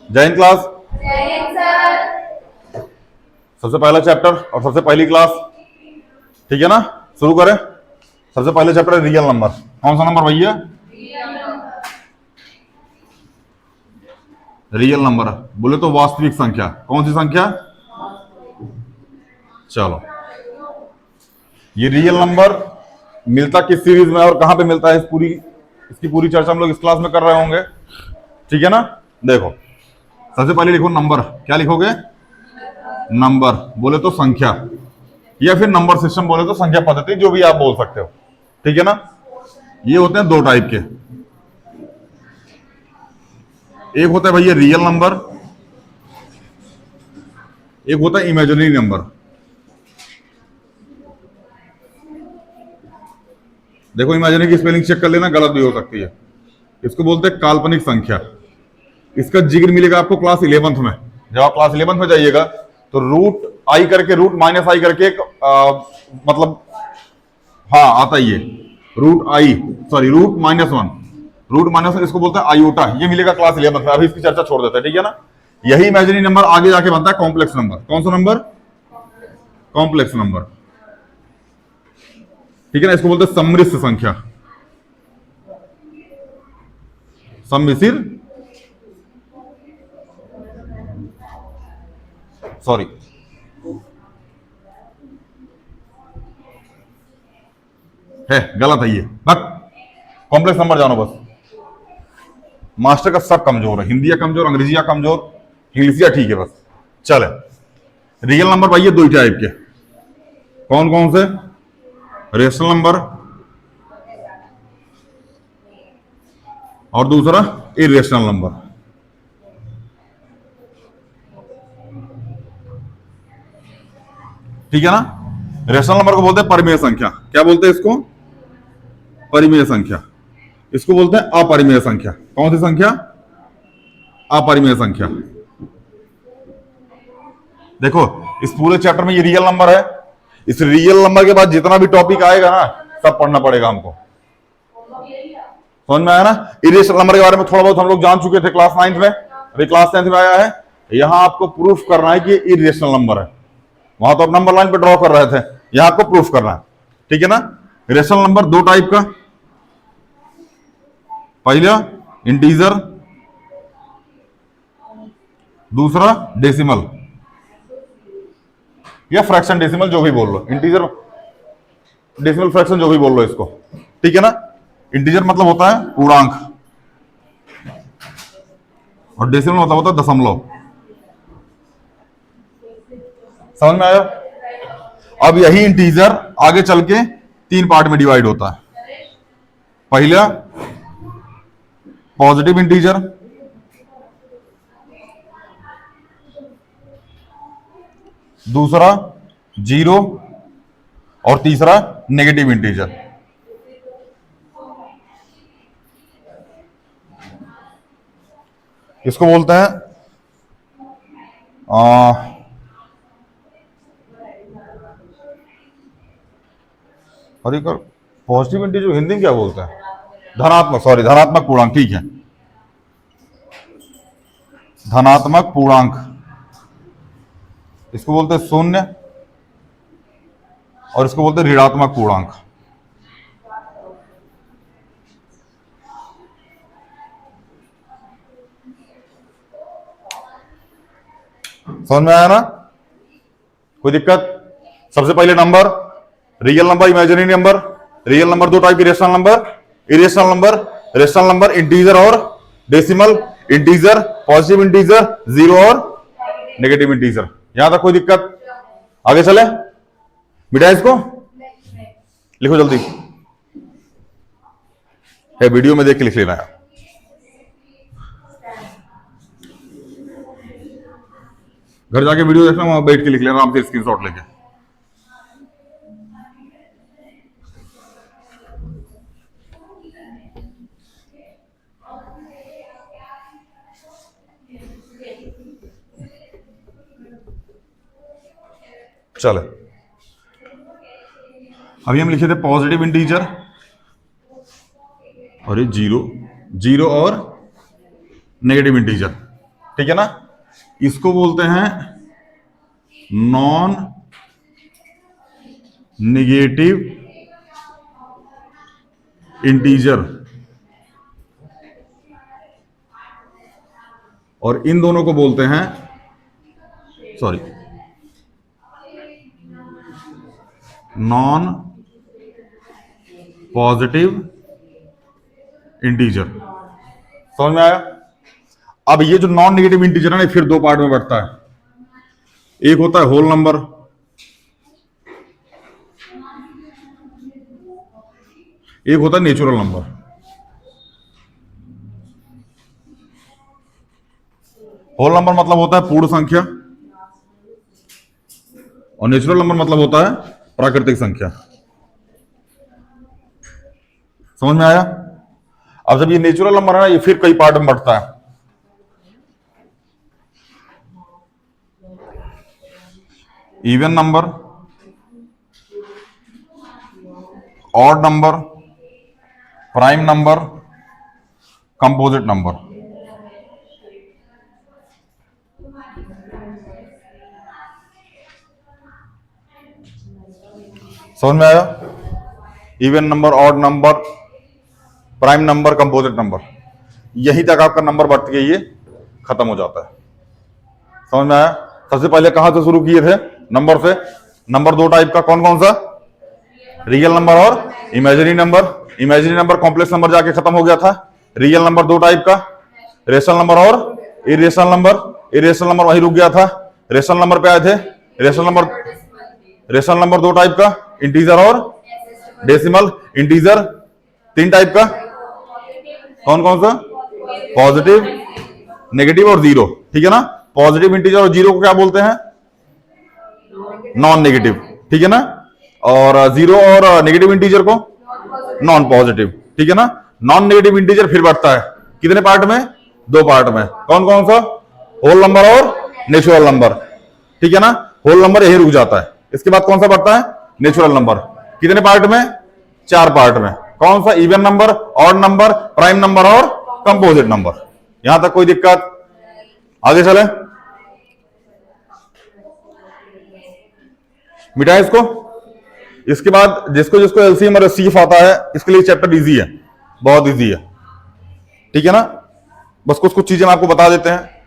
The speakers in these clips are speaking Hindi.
जय हिंद क्लास। जय हिंद सर। सबसे पहला चैप्टर और सबसे पहली क्लास, ठीक है ना। शुरू करें। सबसे पहले चैप्टर है रियल नंबर। कौन सा नंबर भैया? रियल नंबर बोले तो वास्तविक संख्या। कौन सी संख्या? चलो, ये रियल नंबर मिलता किस सीरीज में और कहां पे मिलता है, इसकी पूरी चर्चा हम लोग इस क्लास में कर रहे होंगे, ठीक है ना। देखो, सबसे पहले लिखो नंबर। क्या लिखोगे? नंबर बोले तो संख्या, या फिर नंबर सिस्टम बोले तो संख्या पद्धति, जो भी आप बोल सकते हो, ठीक है ना। ये होते हैं दो टाइप के। एक होता है भैया रियल नंबर, एक होता है इमेजिनरी नंबर। देखो, इमेजिनरी की स्पेलिंग चेक कर लेना, गलत भी हो सकती है। इसको बोलते हैं काल्पनिक संख्या। इसका जिक्र मिलेगा आपको क्लास 11th में। जब आप क्लास 11th में जाइएगा तो रूट आई करके, रूट माइनस आई करके एक मतलब, हाँ आता ही है, root I, sorry root -1, root -1 इसको बोलते हैं आयोटा। ये मिलेगा क्लास 11th में। अभी इसकी चर्चा छोड़ देते हैं, ठीक है ना। यही इमेजिनरी नंबर आगे जाके बनता है कॉम्प्लेक्स नंबर। कौन सा नंबर? कॉम्प्लेक्स नंबर, ठीक है ना। इसको बोलते हैं सम्मिश्र संख्या। सम्मिश्र, सॉरी, है गलत है ये, बस कॉम्प्लेक्स नंबर जानो बस। मास्टर का सब कमजोर है, हिंदिया कमजोर, अंग्रेजिया कमजोर, इंग्लिशिया ठीक है बस। चले, रियल नंबर भाई ये दो ही टाइप के। कौन कौन से? रेशनल नंबर और दूसरा इरेशनल नंबर। ठीक है ना। रेशनल नंबर को बोलते हैं परिमेय संख्या। क्या बोलते हैं इसको? परिमेय संख्या। इसको बोलते हैं अपरिमेय संख्या। कौन सी संख्या? अपरिमेय संख्या। देखो, इस पूरे चैप्टर में ये रियल नंबर है। इस रियल नंबर के बाद जितना भी टॉपिक आएगा ना, सब पढ़ना पड़ेगा हमको। समझ में आया ना। इरेशनल नंबर के बारे में थोड़ा बहुत हम लोग जान चुके थे क्लास 9th में, अभी क्लास 10th में आया है। यहां आपको प्रूफ करना है कि इरेशनल नंबर है। वहां तो आप नंबर लाइन पे ड्रॉ कर रहे थे, यहां आपको प्रूफ करना है, ठीक है ना। रेशनल नंबर दो टाइप का, पहला इंटीजर, दूसरा डेसिमल या फ्रैक्शन डेसिमल, जो भी बोल लो। इंटीजर, डेसिमल, फ्रैक्शन, जो भी बोल लो इसको, ठीक है ना। इंटीजर मतलब होता है पूर्णांक और डेसिमल मतलब होता है दशमलव। समझ में आया? अब यही इंटीजर आगे चल के तीन पार्ट में डिवाइड होता है। पहला पॉजिटिव इंटीजर, दूसरा जीरो और तीसरा नेगेटिव इंटीजर। इसको बोलते हैं पॉजिटिव इंटीजर हिंदी में क्या बोलते हैं? धनात्मक, सॉरी, धनात्मक पूर्णांक, ठीक है। धनात्मक पूर्णांक, इसको बोलते हैं शून्य और इसको बोलते हैं ऋणात्मक पूर्णांक। समझ में आया ना? कोई दिक्कत? सबसे पहले number, real number, imaginary number. Real number दो टाइप के, rational number, irrational number. Rational number integer और decimal, integer, positive integer, zero और नेगेटिव इंटीजर। यहां तक कोई दिक्कत? आगे चले मिटा इसको, लिखो जल्दी है, वीडियो में देख के लिख लेना है। घर जाके वीडियो देखना, वहां बैठ के लिख लेना आराम से, स्क्रीनशॉट लेके। चले, अभी हम लिखे थे पॉजिटिव इंटीजर और ये जीरो, जीरो और नेगेटिव इंटीजर, ठीक है ना। इसको बोलते हैं नॉन निगेटिव इंटीजर, और इन दोनों को बोलते हैं, सॉरी, नॉन पॉजिटिव इंटीजर। समझ में आया। अब ये जो नॉन नेगेटिव इंटीजर है ना, फिर दो पार्ट में बढ़ता है। एक होता है होल नंबर, एक होता है नेचुरल नंबर। होल नंबर मतलब होता है पूर्ण संख्या, और नेचुरल नंबर मतलब होता है प्राकृतिक संख्या। समझ में आया। अब जब ये नेचुरल नंबर है ना, ये फिर कई पार्ट में बढ़ता है। Even number, odd number, prime number, composite number. समझ में आया। Even number, odd number, prime number, composite number, यहीं तक आपका नंबर बढ़ के ये खत्म हो जाता है। समझ में आया। सबसे पहले कहां से शुरू किए थे? नंबर से। नंबर दो टाइप का, कौन कौन सा? रियल नंबर और imaginary number. Imaginary number complex number जाके खत्म हो गया था। रियल नंबर दो टाइप का, रेशनल नंबर और इरेशनल नंबर। इरेशनल नंबर वहीं रुक गया था, रेशनल नंबर पे आए थे। रेशनल नंबर दो टाइप का, इंटीजर और डेसिमल। इंटीजर तीन टाइप का, कौन कौन सा? पॉजिटिव, नेगेटिव और जीरो। ठीक है ना। पॉजिटिव इंटीजर और जीरो को क्या बोलते हैं? Non negative. ठीक है ना। और जीरो और नेगेटिव इंटीजर को नॉन पॉजिटिव। ठीक है ना। नॉन नेगेटिव इंटीजर फिर बढ़ता है कितने पार्ट में? दो पार्ट में। कौन कौन सा? होल नंबर और नेचुरल नंबर। ठीक है ना। होल नंबर यही रुक जाता है। इसके बाद कौन सा बढ़ता है? Natural number. कितने पार्ट में? चार पार्ट में। कौन सा? Even number, odd number, prime number और कंपोजिट नंबर। यहां तक कोई दिक्कत? आगे चले, मिटाए इसको। इसके बाद जिसको जिसको एलसीएम और एचसीएफ आता है, इसके लिए चैप्टर इजी है, बहुत इजी है। ठीक है ना। बस कुछ कुछ चीजें हम आपको बता देते हैं।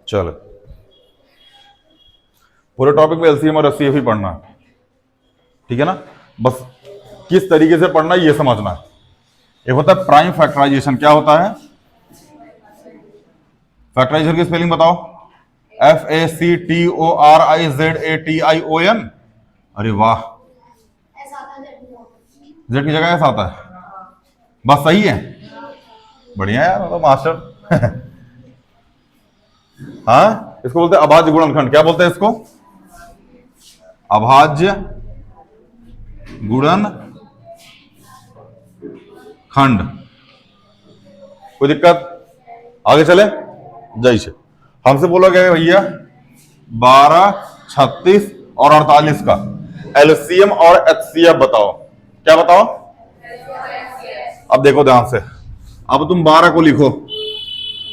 चलो, पूरे टॉपिक में एलसीएम और एचसीएफ ही पढ़ना है। ठीक है ना। बस किस तरीके से पढ़ना है ये समझना है। एक होता है प्राइम फैक्टराइजेशन। क्या होता है? फैक्टराइजेशन की स्पेलिंग बताओ। FACTORIZATION। अरे वाह, जेड की जगह ऐसा आता है। बस सही है, बढ़िया यार, तो मास्टर। हाँ, इसको बोलते हैं अभाज्य गुणनखंड। क्या बोलते हैं इसको? अभाज्य गुणनखंड। कोई दिक्कत? आगे चले। जय श्री। हमसे बोला गया भैया 12, 36 और 48 का एलसीएम और एचसीएफ बताओ। क्या बताओ? अब देखो ध्यान से। अब तुम 12 को लिखो।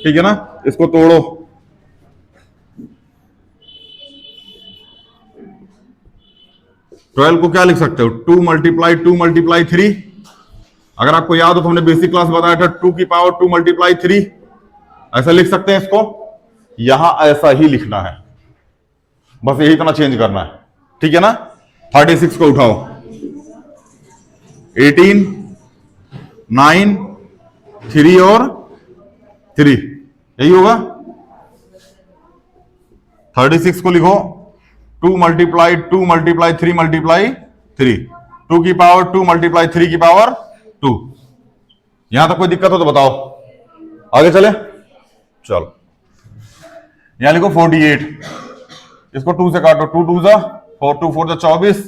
ठीक है ना। इसको तोड़ो। 12 को क्या लिख सकते हो? 2 मल्टीप्लाई 2 मल्टीप्लाई 3। अगर आपको याद हो तो हमने बेसिक क्लास बताया था 2 की पावर 2 मल्टीप्लाई 3। ऐसा लिख सकते हैं इसको। यहां ऐसा ही लिखना है, बस यही इतना चेंज करना है। ठीक है ना। 36 को उठाओ। 18, 9, 3 और 3, यही होगा। 36 को लिखो 2 मल्टीप्लाई 2 मल्टीप्लाई 3 मल्टीप्लाई 3। 2 की पावर 2 मल्टीप्लाई 3 की पावर 2। यहां तक कोई दिक्कत हो तो बताओ। आगे चले। चलो, यहां लिखो 48। इसको 2 से काटो। 2 2 जा 4 2 4 24,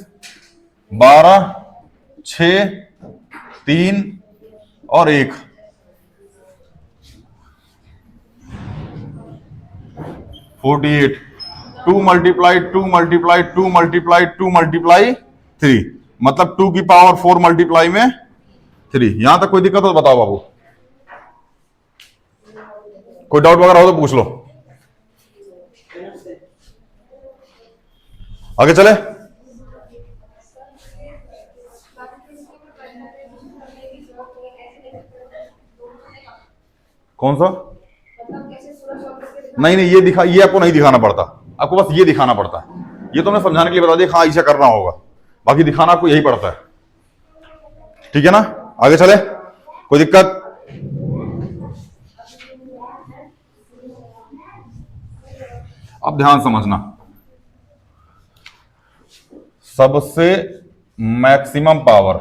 12, 6, 3 और 1, 48। 2 मल्टीप्लाई 2 मल्टीप्लाई 2 मल्टीप्लाई 2 मल्टीप्लाई 3, मतलब 2 की पावर 4 मल्टीप्लाई में 3। यहां तक कोई दिक्कत हो तो बताओ बाबू, कोई डाउट वगैरह हो तो पूछ लो। आगे चले। कौन सा? नहीं नहीं, ये आपको नहीं दिखाना पड़ता, आपको बस ये दिखाना पड़ता है। ये तो मैं समझाने के लिए बता दिया, हाँ ऐसा करना होगा, बाकी दिखाना आपको यही पड़ता है। ठीक है ना, आगे चले, कोई दिक्कत? अब ध्यान समझना, सबसे मैक्सिमम पावर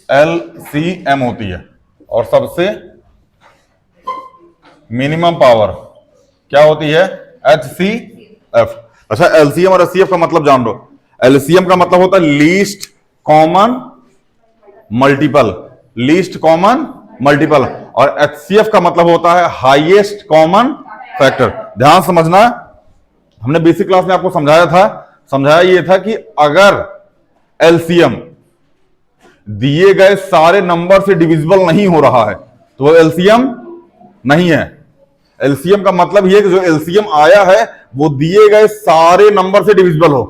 LCM होती है और सबसे मिनिमम पावर क्या होती है? HCF। अच्छा, LCM और HCF का मतलब जान लो। LCM का मतलब होता है least common multiple, least common multiple, और HCF का मतलब होता है हाईएस्ट कॉमन फैक्टर। ध्यान समझना, हमने बेसिक क्लास में आपको समझाया ये था कि अगर LCM दिए गए सारे नंबर से डिविजिबल नहीं हो रहा है तो वो LCM नहीं है। LCM का मतलब ये कि जो LCM आया है वो दिए गए सारे नंबर से डिविजिबल हो।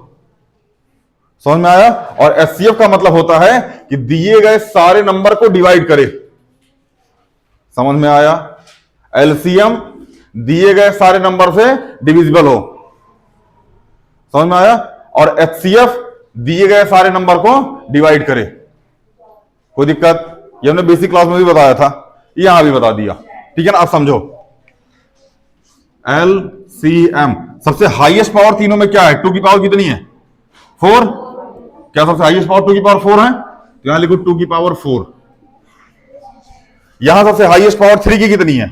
समझ में आया? और HCF का मतलब होता है कि दिए गए सारे नंबर को डिवाइड करे। समझ में आया? LCM दिए गए सारे नंबर से डिविजिबल हो। समझ में आया? और HCF दिए गए सारे नंबर को डिवाइड करे। कोई दिक्कत? ये हमने बेसिक क्लास में भी बताया था, यहां भी बता दिया। ठीक है ना? अब समझो, LCM सबसे हाईएस्ट पावर तीनों में क्या है? 2 की पावर कितनी है? 4। क्या सबसे हाईएस्ट पावर 2 की पावर 4 है? तो यहां लिखो 2 की पावर 4। यहां सबसे हाईएस्ट पावर 3 की कितनी है?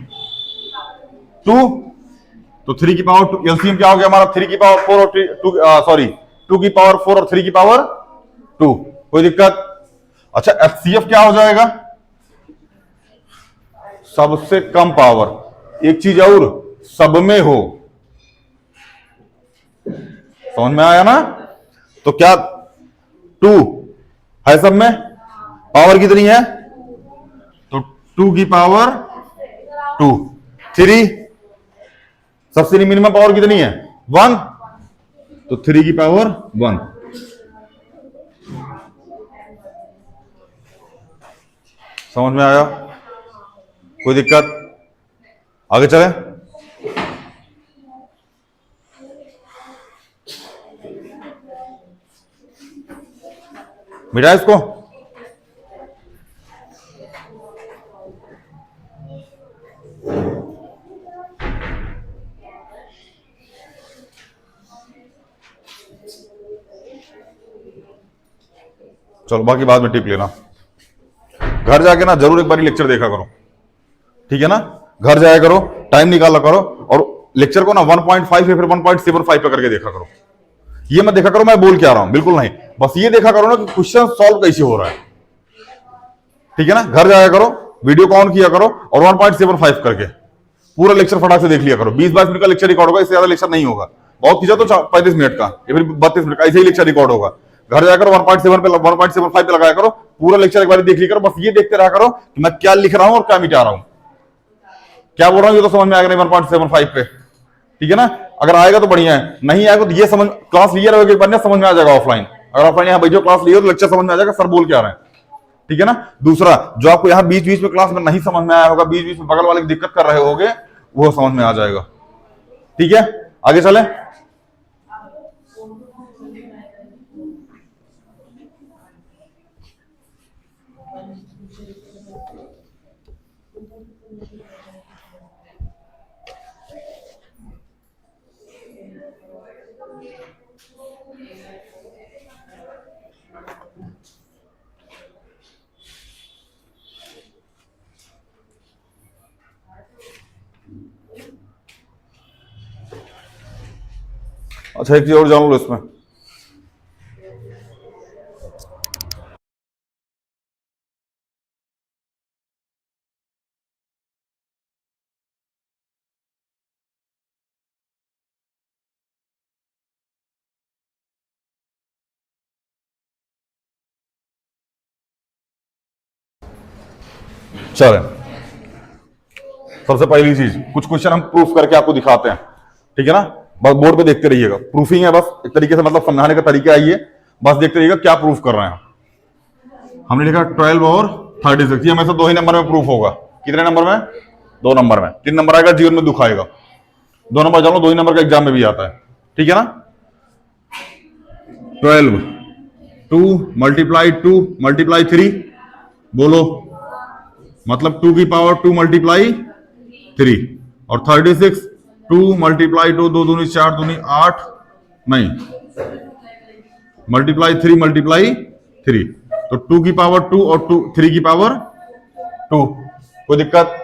2। तो 3 की पावर एलसीएम क्या हो गया हमारा? 3 की पावर 4 और 2 की पावर 4 और 3 की पावर 2। कोई दिक्कत? अच्छा, एचसीएफ क्या हो जाएगा? सबसे कम पावर। एक चीज और, सब में हो। समझ में आया ना? तो क्या 2 है सब में? पावर कितनी है? तो 2 की पावर 2। 3 सबसे मिनिमम पावर कितनी है? 1। तो 3 की पावर 1। समझ में आया? कोई दिक्कत? आगे चले। मिटा इसको। चलो बाकी बाद में टिप लेना। घर जाके ना जरूर एक बार लेक्चर देखा करो, ठीक है ना? घर जाया करो, टाइम निकाला करो और लेक्चर को ना 1.5 या फिर 1.75 पे करके देखा करो। ये मत देखा करो मैं बोल क्या रहा हूं, बिल्कुल नहीं। बस ये देखा करो ना कि क्वेश्चन सॉल्व कैसे हो रहा है, ठीक है ना? घर जाया करो, वीडियो को ऑन किया करो और 1.75 करके पूरा लेक्चर फटाक से देख लिया करो। 20-22 मिनट का लेक्चर रिकॉर्ड होगा, इससे ज्यादा लेक्चर नहीं होगा। बहुत खींचा तो 35 मिनट का या फिर 32 मिनट का, ऐसे ही लेक्चर रिकॉर्ड होगा। घर जाकर 1.7 पे 1.75 पे लगाया करो, पूरा लेक्चर एक बार देख लिया करो। बस ये देखते रहा करो कि मैं क्या लिख रहा हूं और क्या मिटा रहा हूं, क्या बोल रहा हूं ये तो समझ में आएगा नहीं 1.75 पे, ठीक है ना? अगर आएगा तो बढ़िया है, नहीं आएगा तो ये समझ, क्लास लिया रहोगे एक बार ना, समझ में आ जाएगा ऑफलाइन। अगर ऑफलाइन यहाँ बैठो क्लास लियो तो लेक्चर समझ में आ जाएगा सर बोल क्या रहे हैं, ठीक है ना? दूसरा, जो आपको यहाँ बीच बीच में क्लास में नहीं समझ में आया होगा, बीच बीच में बगल वाले की दिक्कत कर रहे होगे, वो समझ में आ जाएगा। ठीक है, आगे चले। अच्छा एक चीज और जान लो इसमें, चलें सबसे पहली चीज कुछ क्वेश्चन हम प्रूफ करके आपको दिखाते हैं, ठीक है ना। बस बोर्ड पे देखते रहिएगा, प्रूफिंग है बस एक तरीके से, मतलब समझाने का तरीका है ये, बस देखते रहिएगा क्या प्रूफ कर रहे हैं। हमने लिखा 12 और 36, ये हमेशा 2 ही नंबर में प्रूफ होगा। कितने नंबर में? 2 नंबर में। 3 नंबर आएगा जीवन में दुख आएगा। 2 नंबर जानो, 2 ही नंबर का एग्जाम में भी आता है, ठीक है ना। 12 2 मल्टीप्लाई 2 मल्टीप्लाई 3, बोलो मतलब 2 की पावर 2 मल्टीप्लाई 3, और 36 2 मल्टीप्लाई 2, 2 दूनी 4 दूनी 8, नहीं मल्टीप्लाई 3 मल्टीप्लाई 3, तो 2 की पावर 2 और 3 की पावर 2, कोई दिक्कत?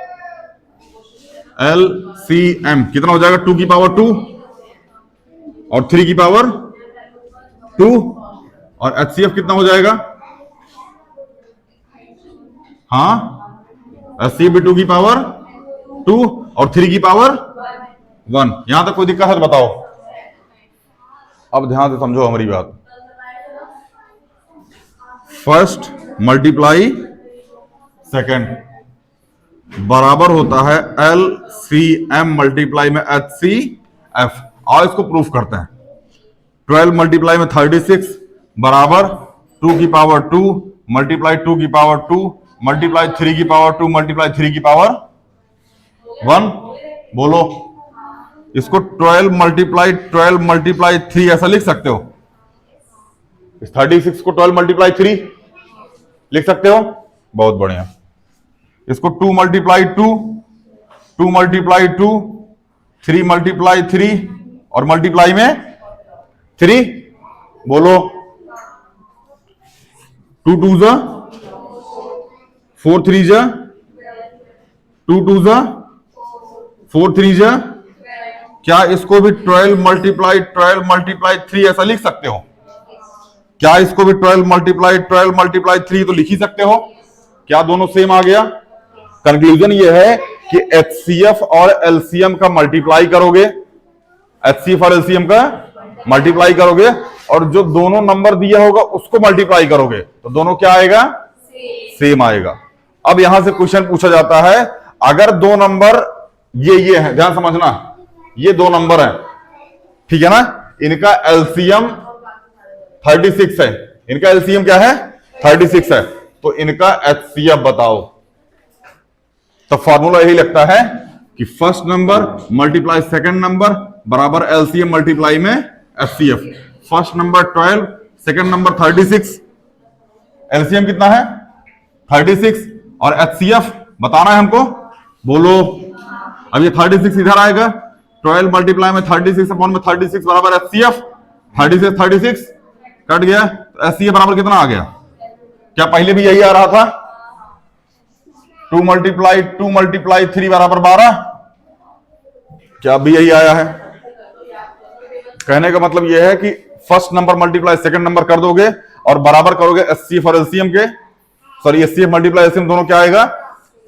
LCM कितना हो जाएगा? 2 की पावर 2 और 3 की पावर 2, और HCF कितना हो जाएगा? हाँ HCF भी 2 की पावर 2 और 3 की पावर 1। यहां तक कोई दिक्कत है तो बताओ। अब ध्यान से समझो हमारी बात। फर्स्ट मल्टीप्लाई सेकंड बराबर होता है LCM मल्टीप्लाई में HCF। आओ इसको प्रूफ करते हैं। 12 मल्टीप्लाई में 36 बराबर 2 की पावर 2 मल्टीप्लाई 2 की पावर 2 मल्टीप्लाई 3 की पावर 2 मल्टीप्लाई 3 की पावर 1। बोलो इसको 12 मल्टीप्लाई 3 ऐसा लिख सकते हो। इस 36 को 12 मल्टीप्लाई 3 लिख सकते हो, बहुत बढ़िया। इसको 2 मल्टीप्लाई 2 2 मल्टीप्लाई 2 3 मल्टीप्लाई 3 और मल्टीप्लाई में 3, बोलो 2 2 जा 4 3 जा 2 2 जा 4 3 जा। क्या इसको भी 12 मल्टीप्लाई 3 ऐसा लिख सकते हो? क्या इसको भी 12 मल्टीप्लाई 3 तो लिख ही सकते हो? क्या दोनों सेम आ गया? कंक्लूजन ये है कि HCF और LCM का मल्टीप्लाई करोगे, HCF और LCM का मल्टीप्लाई करोगे, और जो दोनों नंबर दिया होगा उसको मल्टीप्लाई करोगे, तो दोनों क्या आएगा? सेम आएगा। अब यहां से क्वेश्चन पूछा जाता है, अगर 2 नंबर ये है, ध्यान समझना, ये 2 नंबर है, ठीक है ना, इनका LCM 36 है, इनका LCM क्या है? 36 है, तो इनका HCF बताओ। तो फॉर्मूला यही लगता है कि first number multiply second number बराबर LCM मल्टीप्लाई में HCF। First number 12, second number 36, LCM कितना है? 36, और HCF बताना है हमको, बोलो। अब ये 36 इधर आएगा, 12 मल्टीप्लाई में 36 अपॉन में 36 बराबर HCF। 36 कट गया, तो HCF बराबर कितना आ गया? क्या पहले भी यही आ रहा था? 2 मल्टीप्लाई 3 बराबर 12। क्या अभी यही आया है? कहने का मतलब यह है कि first number multiply second number कर दोगे और बराबर करोगे HCF और LCM के, सॉरी HCF मल्टीप्लाई LCM दोनों क्या आएगा?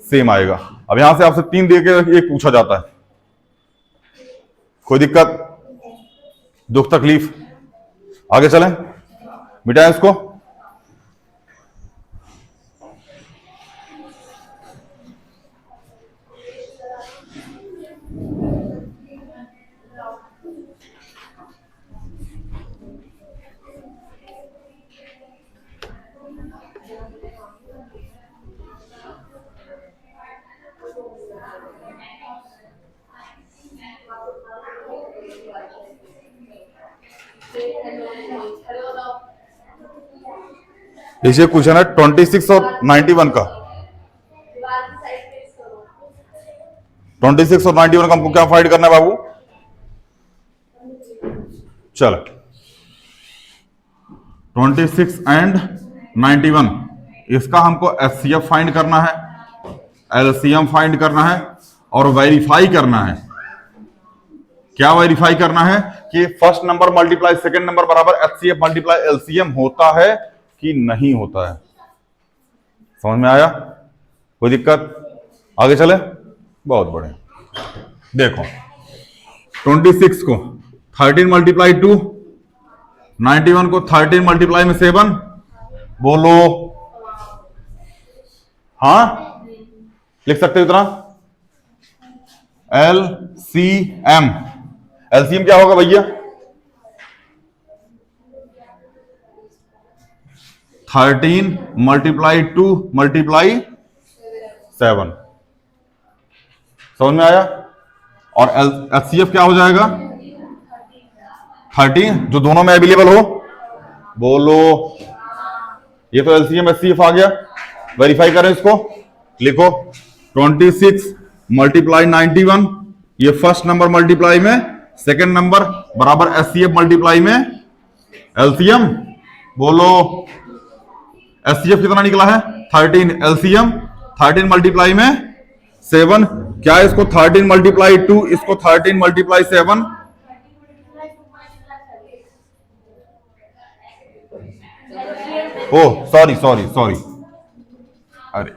सेम आएगा। अब यहां से आपसे 3 दे के एक पूछा जाता है, कोई दिक्कत, दुख तकलीफ? आगे चलें, मिटाएं इसको। देखिए क्वेश्चन है 26 और 91 का। 26 और 91 का हमको क्या फाइंड करना है बाबू? चलो 26 एंड 91, इसका हमको HCF फाइंड करना है, LCM फाइंड करना है और वेरीफाई करना है। क्या वेरीफाई करना है कि first number multiply second number बराबर एचसीएफ मल्टीप्लाई एलसीएम होता है कि नहीं होता है। समझ में आया? कोई दिक्कत? आगे चले? बहुत बढ़िया। देखो 26 को 13 मल्टीप्लाई 2, 91 को 13 मल्टीप्लाई में 7, बोलो। हाँ लिख सकते हो इतना? एलसीएम, एलसीएम क्या होगा भैया? 13 मल्टीप्लाई 2 मल्टीप्लाई 7। समझ में आया? और एचसीएफ क्या हो जाएगा? 13 जो दोनों में अवेलेबल हो, बोलो। ये तो एलसीएम एचसीएफ आ गया। वेरीफाई करें इसको, लिखो 26 मल्टीप्लाई 91, ये फर्स्ट नंबर मल्टीप्लाई में सेकंड नंबर बराबर एचसीएफ मल्टीप्लाई में एलसीएम, बोलो। एचसीएफ कितना निकला है? 13, एलसीएम 13 मल्टीप्लाई में 7। क्या इसको 13 मल्टीप्लाई 2, इसको 13 multiply 7? Oh sorry sorry sorry, अरे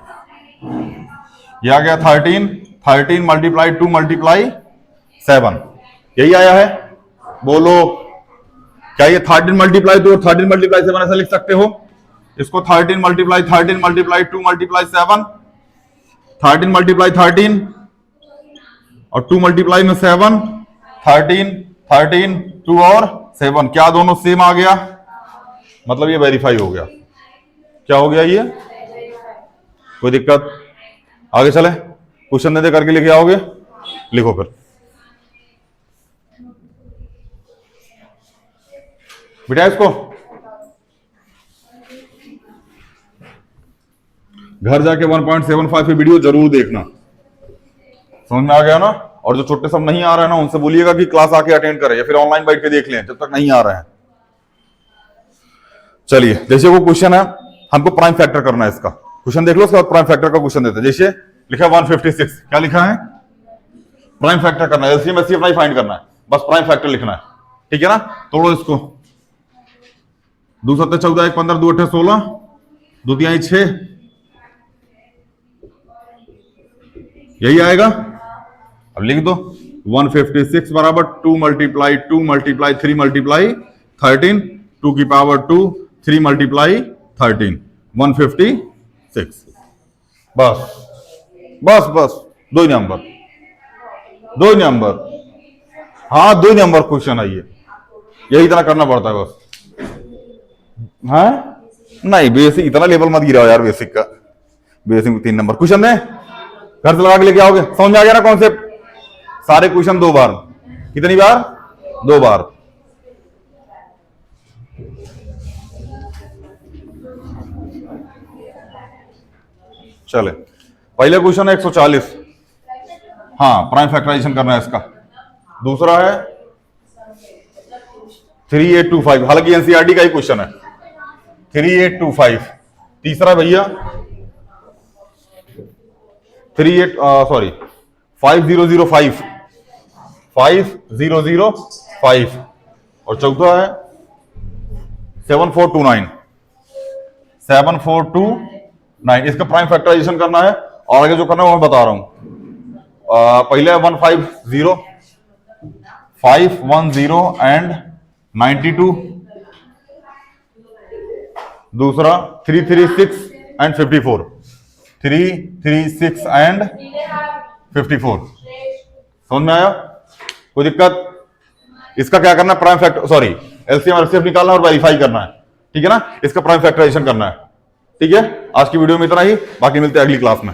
ये आ गया 13 मल्टीप्लाई 2 मल्टीप्लाई 7, यही आया है, बोलो। क्या ये 13 मल्टीप्लाई 2 और 13 मल्टीप्लाई 7 ऐसा लिख सकते हो? इसको 13 मल्टीप्लाई 2 मल्टीप्लाई 7, 13 मल्टीप्लाई 13 और 2 मल्टीप्लाई में 7, 13 2 और 7, क्या दोनों सेम आ गया? मतलब ये वेरीफाई हो गया। क्या हो गया ये? कोई दिक्कत? आगे चले, क्वेश्चन दे दे करके लेके आओगे, लिखो फिर। बेटा इसको घर जाके 1.75 की वीडियो जरूर देखना। समझ में आ गया ना? और जो छोटे सब नहीं आ रहे हैं ना, उनसे बोलिएगा कि क्लास आके अटेंड करें या फिर ऑनलाइन बैठ के देख लें जब तक नहीं आ रहे हैं। चलिए, जैसे वो क्वेश्चन है, हमको प्राइम फैक्टर करना है इसका। क्वेश्चन देख लो, उसके बाद प्राइम फैक्टर का क्वेश्चन देते हैं। जैसे लिखा है 156, क्या लिखा है? प्राइम फैक्टर करना है, एलसीएम एचसीएफ नहीं फाइंड करना है, बस प्राइम फैक्टर लिखना है। ठीक है ना? तोड़ो इसको। 2 7 14 1 15 2 8 16 2 3 6, यही आएगा। अब लिख दो 156 बराबर 2 मल्टीप्लाई 3 मल्टीप्लाई 13, 2 की पावर 2, 3 मल्टीप्लाई 13, 156। बस बस बस, दो ही नंबर, हाँ 2 नंबर क्वेश्चन है ये, यही इतना करना पड़ता है बस। हाँ नहीं, बेसिक इतना लेवल मत गिराओ यार, बेसिक का। बेसिक में 3 नंबर क्वेश्चन है, घर से लगा के लेके आओगे। समझ में आ गया ना कॉन्सेप्ट? सारे क्वेश्चन 2 बार। कितनी बार? 2 बार। चले, पहले क्वेश्चन है 140, हाँ प्राइम फैक्टराइजेशन करना है इसका। दूसरा है 3825, हालांकि एनसीईआरटी का ही क्वेश्चन है, 3825। तीसरा भैया 5005, 5005। और चौथा है 7429, 7429। इसका प्राइम फैक्टराइजेशन करना है, और आगे जो करना है वो मैं बता रहा हूं। पहले 150, 510 एंड 92। दूसरा 336 एंड 54, 336 एंड 54। समझ में आया? कोई दिक्कत? इसका क्या करना है? Prime factor, sorry LCM RCF निकालना और वेरीफाई करना है। ठीक है ना? इसका प्राइम फैक्टराइजेशन करना है। ठीक है, आज की वीडियो में इतना ही, बाकी मिलते हैं अगली क्लास में।